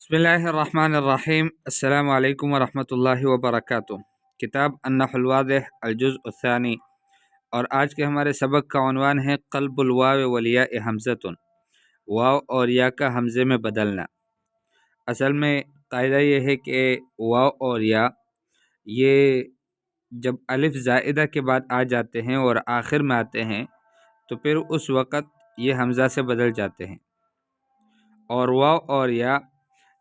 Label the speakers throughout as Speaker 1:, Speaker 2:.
Speaker 1: بسم اللہ الرحمن الرحیم۔ السلام علیکم ورحمۃ اللہ وبرکاتہ۔ کتاب النحو الواضح الجزء الثانی، اور آج کے ہمارے سبق کا عنوان ہے قلب الواو والیاء حمزۃ، واو اور یا کا حمزے میں بدلنا۔ اصل میں قاعدہ یہ ہے کہ واو اور یا یہ جب الف زائدہ کے بعد آ جاتے ہیں اور آخر میں آتے ہیں تو پھر اس وقت یہ حمزہ سے بدل جاتے ہیں، اور واو اور یا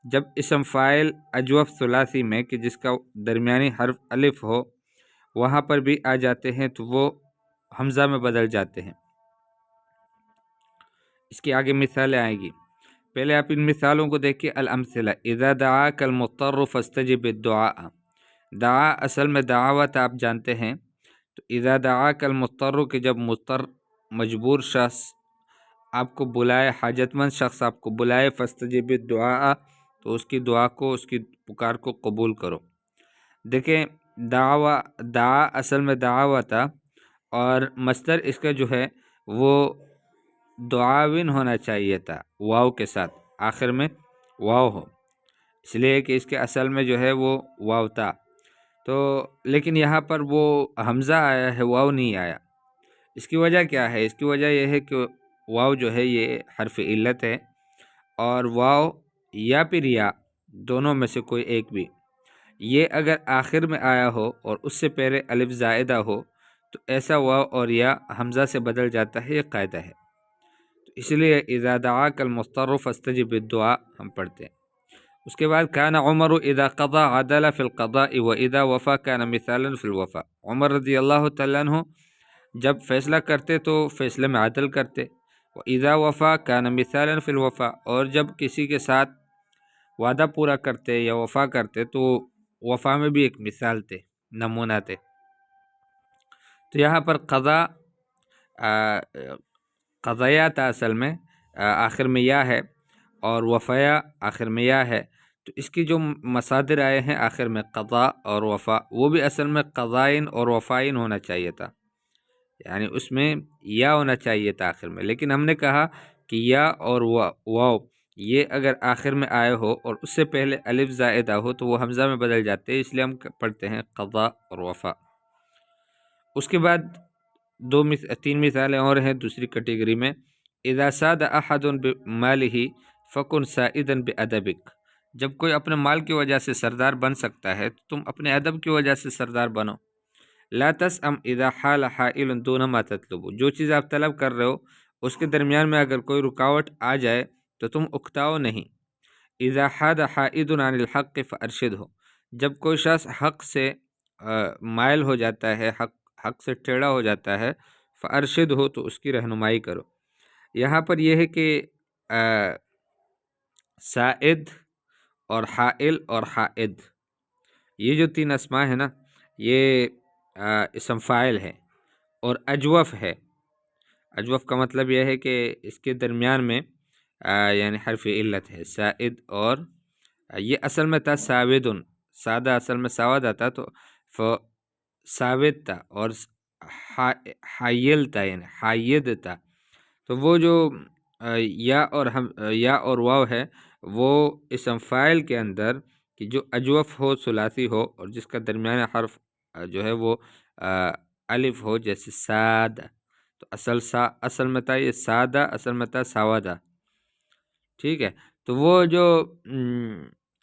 Speaker 1: جب اسم فاعل اجوف ثلاثی میں کہ جس کا درمیانی حرف الف ہو وہاں پر بھی آ جاتے ہیں تو وہ حمزہ میں بدل جاتے ہیں۔ اس کی آگے مثالیں آئیں گی، پہلے آپ ان مثالوں کو دیکھیں۔ الامثلہ اذا دعاک المضطر فاستجب الدعاء، دعا اصل میں دعوت آپ جانتے ہیں، تو اذا دعاک المضطر کہ جب مضطر مجبور شخص آپ کو بلائے، حاجت مند شخص آپ کو بلائے، فاستجب الدعاء تو اس کی دعا کو، اس کی پکار کو قبول کرو۔ دیکھیں دعا اصل میں دعا تھا، اور مصدر اس کا جو ہے وہ دعاوین ہونا چاہیے تھا، واو کے ساتھ، آخر میں واو ہو، اس لیے کہ اس کے اصل میں جو ہے وہ واو تھا، تو لیکن یہاں پر وہ حمزہ آیا ہے، واو نہیں آیا۔ اس کی وجہ کیا ہے؟ اس کی وجہ یہ ہے کہ واو جو ہے یہ حرف علت ہے، اور واو یا پھر یا دونوں میں سے کوئی ایک بھی، یہ اگر آخر میں آیا ہو اور اس سے پہلے الف زائدہ ہو تو ایسا واو اور یا حمزہ سے بدل جاتا ہے، یہ قاعدہ ہے۔ تو اس لیے اذا دعاک المضطر فاستجب الدعاء ہم پڑھتے ہیں۔ اس کے بعد کان عمر اذا قضى عدل فی القضاء واذا وفى كان مثالا فی الوفاء، عمر رضی اللہ تعالیٰ عنہ جب فیصلہ کرتے تو فیصلے میں عدل کرتے، وَإِذَا وَفَى كَانَ مِثَالًا فِي الْوَفَاء، اور جب کسی کے ساتھ وعدہ پورا کرتے یا وفا کرتے تو وفا میں بھی ایک مثال تھے، نمونہ تھے۔ تو یہاں پر قضایا تھا اصل میں، آخر میں یا ہے، اور وفایا آخر میں یا ہے، تو اس کی جو مصادر آئے ہیں آخر میں قضا اور وفا، وہ بھی اصل میں قضائن اور وفائن ہونا چاہیے تھا، یعنی اس میں یا ہونا چاہیے تھا آخر میں، لیکن ہم نے کہا کہ یا اور واو یہ اگر آخر میں آئے ہو اور اس سے پہلے الف زائدہ ہو تو وہ حمزہ میں بدل جاتے ہیں، اس لیے ہم پڑھتے ہیں قضا اور وفا۔ اس کے بعد تین مثالیں اور ہیں دوسری کیٹیگری میں۔ اذا ساد احد بمالہ فکن سائدا بادبک، جب کوئی اپنے مال کی وجہ سے سردار بن سکتا ہے تو تم اپنے ادب کی وجہ سے سردار بنو۔ لا تسأم اذا حال حائل دون ما تطلب، جو چیز آپ طلب کر رہے ہو اس کے درمیان میں اگر کوئی رکاوٹ آ جائے تو تم اکتاؤ نہیں۔ اذا حاد حائد عن الحق فارشدہ، جب کوئی شخص حق سے مائل ہو جاتا ہے، حق سے ٹیڑھا ہو جاتا ہے، فارشدہ تو اس کی رہنمائی کرو۔ یہاں پر یہ ہے کہ سائد اور حائل اور حائد، یہ جو تین اسماء ہیں نا، یہ اسم فاعل ہے، اور اجوف ہے۔ اجوف کا مطلب یہ ہے کہ اس کے درمیان میں یعنی حرف علت ہے، سائد، اور یہ اصل میں تھا ساودن، سادہ اصل میں سواد آتا تو ساود تھا، اور حائل تھا یعنی حائد تھا، تو وہ جو یا اور واو ہے وہ اسم فاعل کے اندر کہ جو اجوف ہو، ثلاثی ہو، اور جس کا درمیان حرف جو ہے وہ الف ہو، جیسے ساد، تو اصل میں تھا یہ سادہ، اصل میں تھا سوادہ، ٹھیک ہے۔ تو وہ جو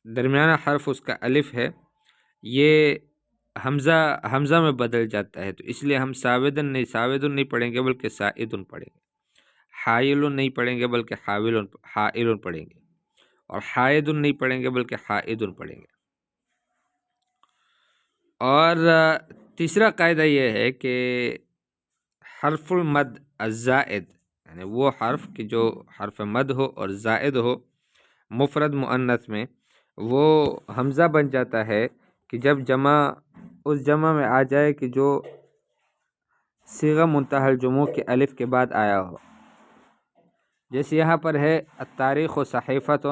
Speaker 1: درمیانہ حرف اس کا الف ہے یہ حمزہ میں بدل جاتا ہے، تو اس لیے ہم ساودن نہیں پڑھیں گے بلکہ سائدن پڑھیں گے، حائل نہیں پڑھیں گے بلکہ حائل پڑھیں گے، اور حائد نہیں پڑھیں گے بلکہ حائد پڑھیں گے۔ اور تیسرا قاعدہ یہ ہے کہ حرف المد الزائد، یعنی وہ حرف کہ جو حرف مد ہو اور زائد ہو مفرد مؤنث میں، وہ حمزہ بن جاتا ہے کہ جب اس جمع میں آ جائے کہ جو صیغہ منتہی الجموع کے الف کے بعد آیا ہو، جیسے یہاں پر ہے التاریخ صحیفۃ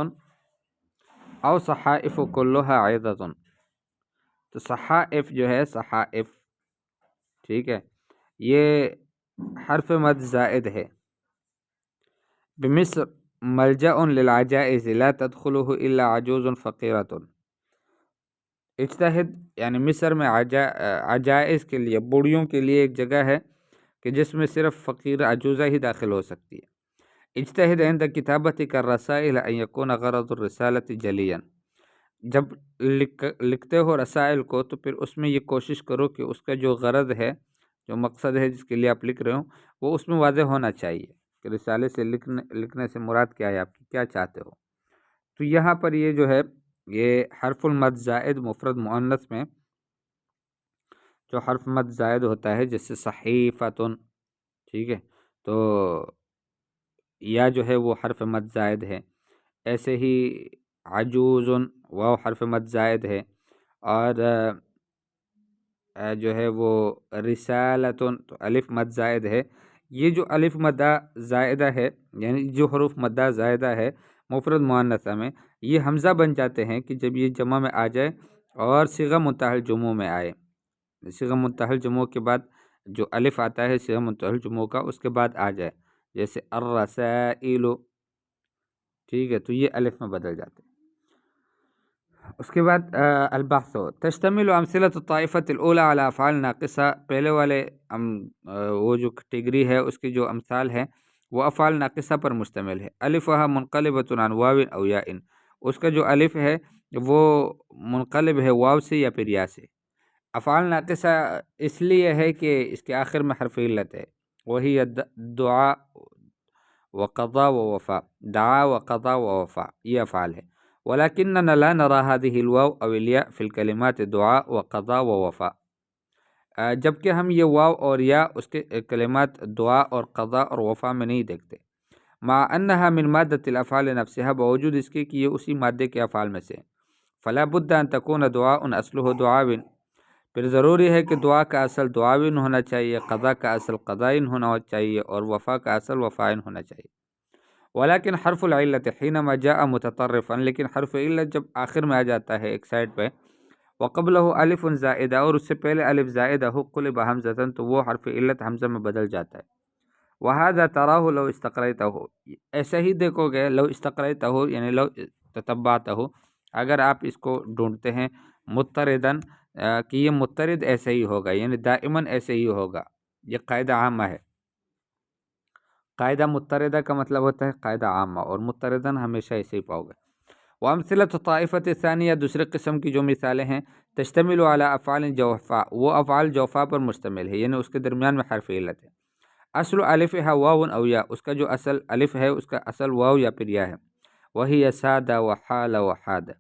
Speaker 1: او صحائف کلها عظۃ، تو صحائف جو ہے، صحائف، ٹھیک ہے، یہ حرف مد زائد ہے۔ بمصر ملجأ للعجائز لا تدخله إلا عجوز فقيرة. اجتہد یعنی مصر میں عجائز کے لیے، بوڑھیوں کے لیے ایک جگہ ہے کہ جس میں صرف فقیر عجوزہ ہی داخل ہو سکتی ہے. اجتہد عند کتابتک الرسائل ان یکون غرض الرسالة جلیا. جب لکھتے ہو رسائل کو تو پھر اس میں یہ کوشش کرو کہ اس کا جو غرض ہے، جو مقصد ہے جس کے لیے آپ لکھ رہے ہو، وہ اس میں واضح ہونا چاہیے کہ رسالے سے لکھنے سے مراد کیا ہے، آپ کی کیا چاہتے ہو. تو یہاں پر یہ جو ہے، یہ حرف المد زائد مفرد مؤنث میں جو حرف مد زائد ہوتا ہے، جیسے صحیفتن، ٹھیک ہے، تو یا جو ہے وہ حرف مد زائد ہے. ایسے ہی عجوز واو حرف مد زائد ہے. اور جو ہے وہ رسالتن تو الف مد زائد ہے. یہ جو الف مدہ زائدہ ہے، یعنی جو حروف مدہ زائدہ ہے مفرد مؤنثہ میں، یہ حمزہ بن جاتے ہیں کہ جب یہ جمع میں آ جائے اور صیغہ منتہی الجموع میں آئے. صیغہ منتہی الجموع کے بعد جو الف آتا ہے صیغہ منتہی الجموع کا، اس کے بعد آ جائے، جیسے الرسائل، ٹھیک ہے، تو یہ الف میں بدل جاتے ہیں. اس کے بعد البحث تشتمل امثلۃ الطائفۃ الاولی علی افعال ناقصہ. پہلے والے وہ جو کیٹیگری ہے اس کی جو امثال ہے وہ افعال ناقصہ پر مشتمل ہے. الفھا منقلبۃ عن واو او یاء. اس کا جو الف ہے وہ منقلب ہے واو سے یا پھر یا سے. افعال ناقصہ اس لیے ہے کہ اس کے آخر میں حرف علت ہے، وہی دعا وقضا ووفا. دعا وقضا ووفا یہ افعال ہے. ولكننا لا نرى هذه الواو او الياء في الكلمات دعاء وقضاء ووفاء. جبکہ ہم یہ واو اور یا اس کے کلمات دعا اور قضاء اور وفا میں نہیں دیکھتے. مع انها من مادة الافعال نفسها، باوجود اس کے کہ یہ اسی مادے کے افعال میں سے. فلا بد ان تكون دعاء اصله دعاء. پھر ضروری ہے کہ دعا کا اصل دعاوین ہونا چاہیے، قضاء کا اصل قضائن ہونا چاہیے، اور وفا کا اصل وفائن ہونا چاہیے. ولیکن حرف العلت حینما جاء متطرفا، لیکن حرف علت جب آخر میں آ جاتا ہے ایک سائڈ پہ، وقبلہ الف زائدہ، اور اس سے پہلے الف زائدہ ہو، قلب حمزۃ، تو وہ حرف علت حمزہ میں بدل جاتا ہے. وہذا تراہ لو استقرأتہ، ایسا ہی دیکھو گے، لو استقرأتہ یعنی لو تتبعتہ، اگر آپ اس کو ڈھونڈتے ہیں مضطردن، کہ یہ مضطرد ایسے ہی ہوگا، یعنی دائماً ایسے ہی ہوگا. یہ قاعدہ عامہ ہے. قاعدہ مضطردہ کا مطلب ہوتا ہے قاعدہ عامہ، اور مضطردن ہمیشہ ایسے ہی پاؤ گے. وامثلۃ الطائفۃ الثانیہ، دوسرے قسم کی جو مثالیں ہیں، تشتمل علی افعال جوفاء، وہ افعال جوفاء پر مشتمل ہے، یعنی اس کے درمیان میں حرف علت ہے. اصل الفھا واو او یا، اس کا جو اصل الف ہے اس کا اصل واو یا پھر یا ہے. وہی ساد وحال وحاد.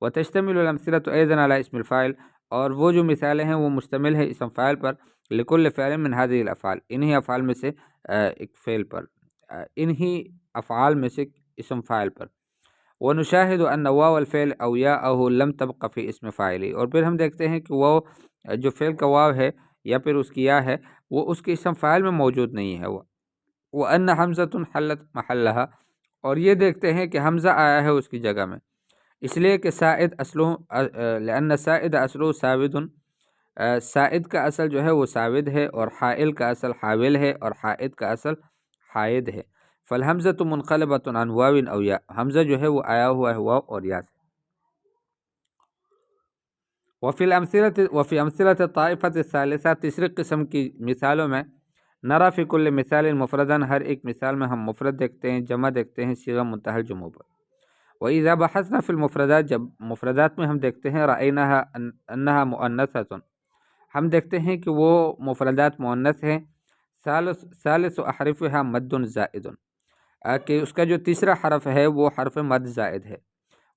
Speaker 1: وتشتمل الامثلۃ ایضا علی اسم الفاعل، اور وہ جو مثالیں ہیں وہ مشتمل ہے اسم فاعل پر. لکل فعل من هذه الافعال، انہی افعال میں سے ایک فعل پر، انہی افعال میں سے اسم فاعل پر. ونشاهد ان واو الفعل او یاءه لم تبق في اسم فاعله، اور پھر ہم دیکھتے ہیں کہ واو جو فعل کا واو ہے یا پھر اس کی یا ہے، وہ اس کے اسم فاعل میں موجود نہیں ہے. وان حمزۃ حلت محلها، اور یہ دیکھتے ہیں کہ حمزہ آیا ہے اس کی جگہ میں، اس لیے کہ سائد اصلہ لأن سائد اصلہ ساود، سائد کا اصل جو ہے وہ ساود ہے، اور حائل کا اصل حاول ہے، اور حائد کا اصل حائد ہے. فالحمزۃ منقلبۃ عن واو او یا، حمزہ جو ہے وہ آیا ہوا ہے واو اور یا سے. وفی امثلۃ الطائفۃ الثالثہ، تیسری قسم کی مثالوں میں، نرا فی کل مثال مفردن، ہر ایک مثال میں ہم مفرد دیکھتے ہیں، جمع دیکھتے ہیں صیغہ منتہی الجموع پر. وَإِذَا بَحَثْنَا فِي الْمُفْرَدَاتِ، جب مفردات میں ہم دیکھتے ہیں، رَأَيْنَاهَا أَنَّهَا مُؤَنَّثَةٌ، ہم دیکھتے ہیں کہ وہ مفردات مؤنث ہیں. ثالث احرفها مد زائد، کہ اس کا جو تیسرا حرف ہے وہ حرف مد زائد ہے.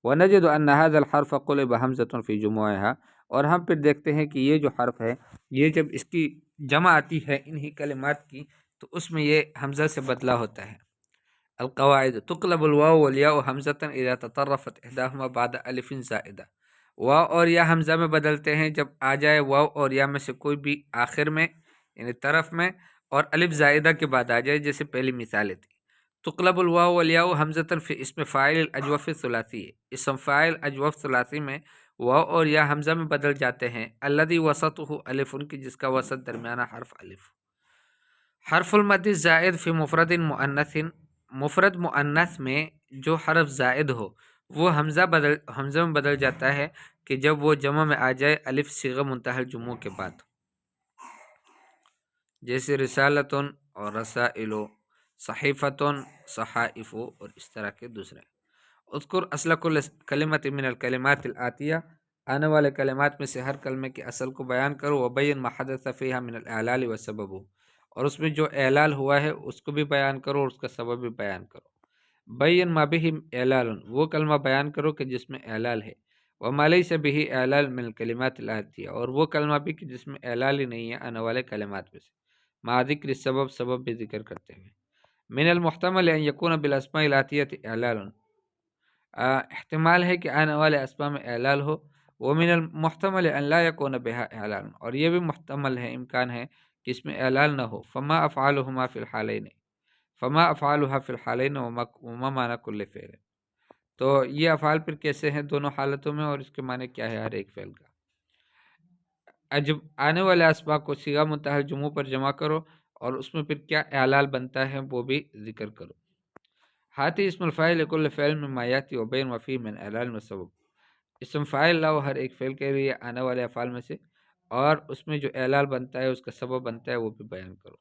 Speaker 1: وَنَجِدُ أَنَّ هَذَا الْحَرْفَ قُلِبَ حَمْزَةٌ فِي جُمُوعِهَا، اور ہم پھر دیکھتے ہیں کہ یہ جو حرف ہے، یہ جب اس کی جمع آتی ہے انہی کلمات کی، تو اس میں یہ حمزہ سے بدلہ ہوتا ہے. القواعد تقلب الواو والیاء حمزة اذا تطرفت احداهما بعد الف زائدہ. واو اور یا حمزہ میں بدلتے ہیں جب آ جائے واو اور یا میں سے کوئی بھی آخر میں، یعنی طرف میں، اور الف زائدہ کے بعد آ جائے، جیسے پہلی مثالیں تھی. تقلب الواو والیاء حمزة فی اسم فاعل الاجوف الثلاثی، اسم فاعل اجوف ثلاثی میں واو اور یا حمزہ میں بدل جاتے ہیں. الذی وسطہ الف، کی جس کا وسط درمیانہ حرف الف. حرف المد زائد فی مفرد مؤنث، مفرد مؤنث میں جو حرف زائد ہو وہ حمزہ میں بدل جاتا ہے کہ جب وہ جمع میں آ جائے الف صیغہ منتہی الجموع کے بعد، جیسے رسالتن اور رسائل، صحیفتن، صحائف اور اس طرح کے دوسرے۔ اذکر اصل کل کلمت من الکلمات الآتیہ، آنے والے کلمات میں سے ہر کلمے کے اصل کو بیان کرو، وبین ما حدث فیہا من الاعلال وسببہ، اور اس میں جو اعلال ہوا ہے اس کو بھی بیان کرو اور اس کا سبب بھی بیان کرو۔ بین ما بہ اعلال، وہ کلمہ بیان کرو کہ جس میں اعلال ہے، وما لیس بہ اعلال من الکلمات الآتیہ، اور وہ کلمہ بھی کہ جس میں اعلال ہی نہیں ہے آنے والے کلمات میں سے، مع ذکر سبب بھی ذکر کرتے ہوئے۔ من المحتمل ان یکون بالاسماء الآتیہ اعلال، احتمال ہے کہ آنے والے اسماء میں اعلال ہو، ومن المحتمل ان لا یکون بہا اعلال، اور یہ بھی محتمل ہے، امکان ہے کہ اس میں اعلال نہ ہو۔ فما افعالهما فی الحالین، فما افعالها فی الحالین وما معنی کل فعل، تو یہ افعال پھر کیسے ہیں دونوں حالتوں میں اور اس کے معنی کیا ہے ہر ایک فعل کا۔ جب آنے والے اسماء کو صیغہ منتہی الجموع پر جمع کرو اور اس میں پھر کیا اعلال بنتا ہے وہ بھی ذکر کرو۔ ہاتی اسم الفاعل لکل فعل مما یاتی وبین وفی من اعلال و سبب، اسم فاعل لاؤ ہر ایک فعل کے لیے آنے والے افعال میں سے، اور اس میں جو اعلال بنتا ہے اس کا سبب بنتا ہے وہ بھی بیان کرو۔